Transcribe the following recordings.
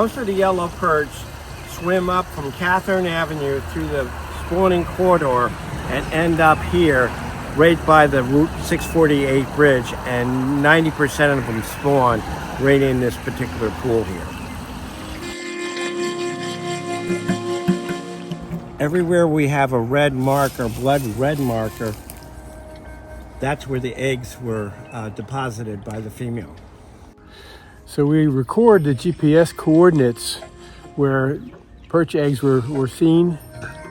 Most of the yellow perch swim up from Catherine Avenue through the spawning corridor and end up here right by the Route 648 bridge, and 90% of them spawn right in this particular pool here. Everywhere we have a red marker, blood red marker, that's where the eggs were deposited by the female. So we record the GPS coordinates where perch eggs were seen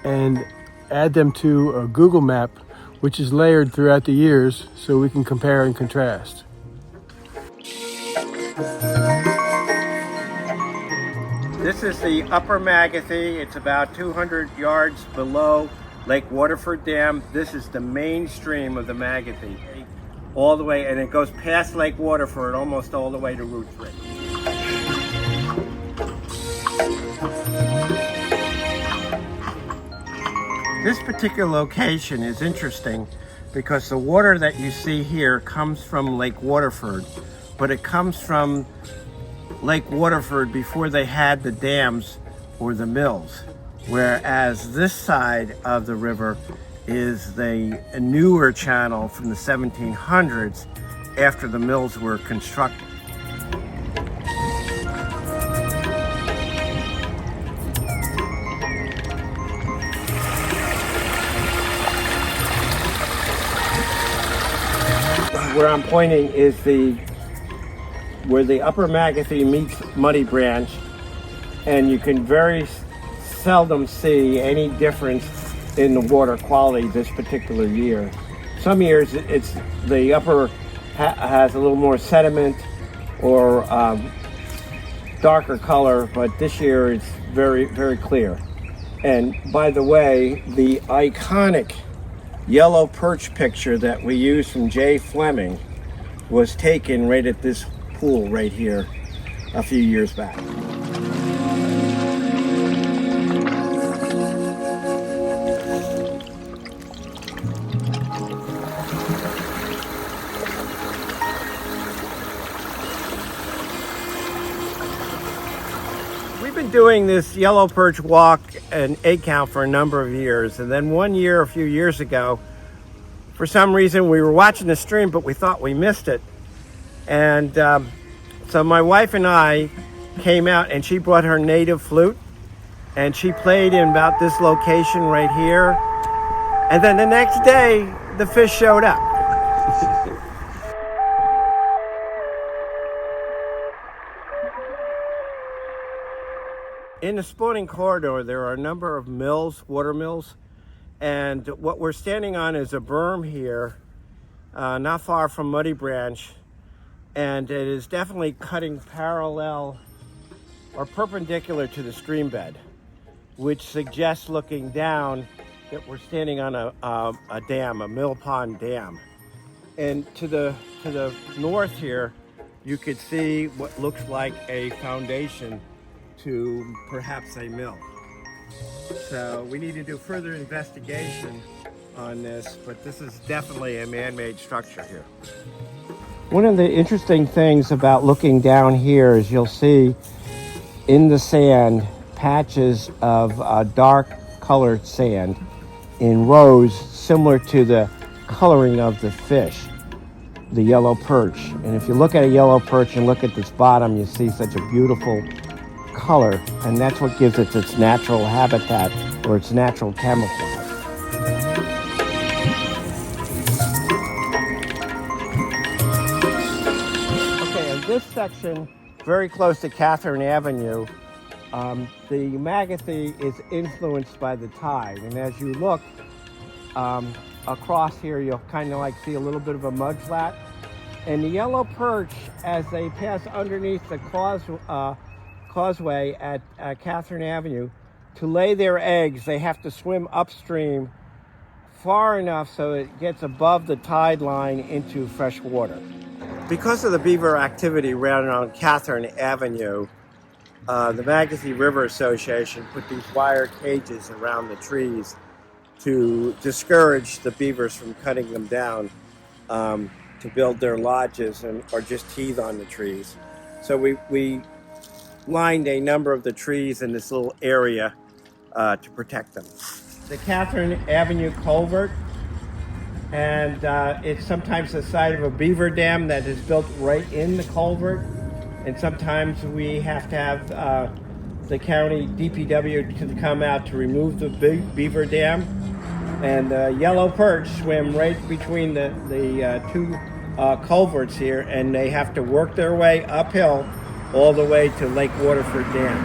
and add them to a Google map, which is layered throughout the years so we can compare and contrast. This is the upper Magothy. It's about 200 yards below Lake Waterford Dam. This is the main stream of the Magothy, all the way, and it goes past Lake Waterford almost all the way to Route 3. This particular location is interesting because the water that you see here comes from Lake Waterford, but it comes from Lake Waterford before they had the dams or the mills, whereas this side of the river is the newer channel from the 1700s after the mills were constructed. Where I'm pointing is where the upper Magothy meets Muddy Branch, and you can very seldom see any difference in the water quality this particular year. Some years it's the upper has a little more sediment or darker color, but this year it's very, very clear. And by the way, the iconic yellow perch picture that we use from J. Fleming was taken right at this pool right here a few years back. We've been doing this yellow perch walk and egg count for a number of years, and then one year, a few years ago, for some reason we were watching the stream, but we thought we missed it. And so my wife and I came out, and she brought her native flute, and she played in about this location right here. And then the next day, the fish showed up. In the spawning corridor, there are a number of mills, water mills, and what we're standing on is a berm here, not far from Muddy Branch, and it is definitely cutting parallel or perpendicular to the stream bed, which suggests looking down that we're standing on a dam, a mill pond dam. And to the north here, you could see what looks like a foundation to perhaps a mill. So we need to do further investigation on this, but this is definitely a man-made structure here. One of the interesting things about looking down here is you'll see in the sand patches of dark colored sand in rows similar to the coloring of the fish, the yellow perch. And if you look at a yellow perch and look at this bottom, you see such a beautiful color, and that's what gives it its natural habitat or its natural camouflage. Okay, in this section, very close to Catherine Avenue, the Magothy is influenced by the tide, and as you look across here, you'll kind of like see a little bit of a mudflat. And the yellow perch, as they pass underneath the causeway at Catherine Avenue, to lay their eggs, they have to swim upstream far enough so it gets above the tide line into fresh water. Because of the beaver activity around on Catherine Avenue, the Magothy River Association put these wire cages around the trees to discourage the beavers from cutting them down to build their lodges or just teeth on the trees. So we lined a number of the trees in this little area to protect them. The Catherine Avenue culvert, and it's sometimes the side of a beaver dam that is built right in the culvert, and sometimes we have to have the county DPW to come out to remove the big beaver dam. And yellow perch swim right between the two culverts here, and they have to work their way uphill all the way to Lake Waterford Dam.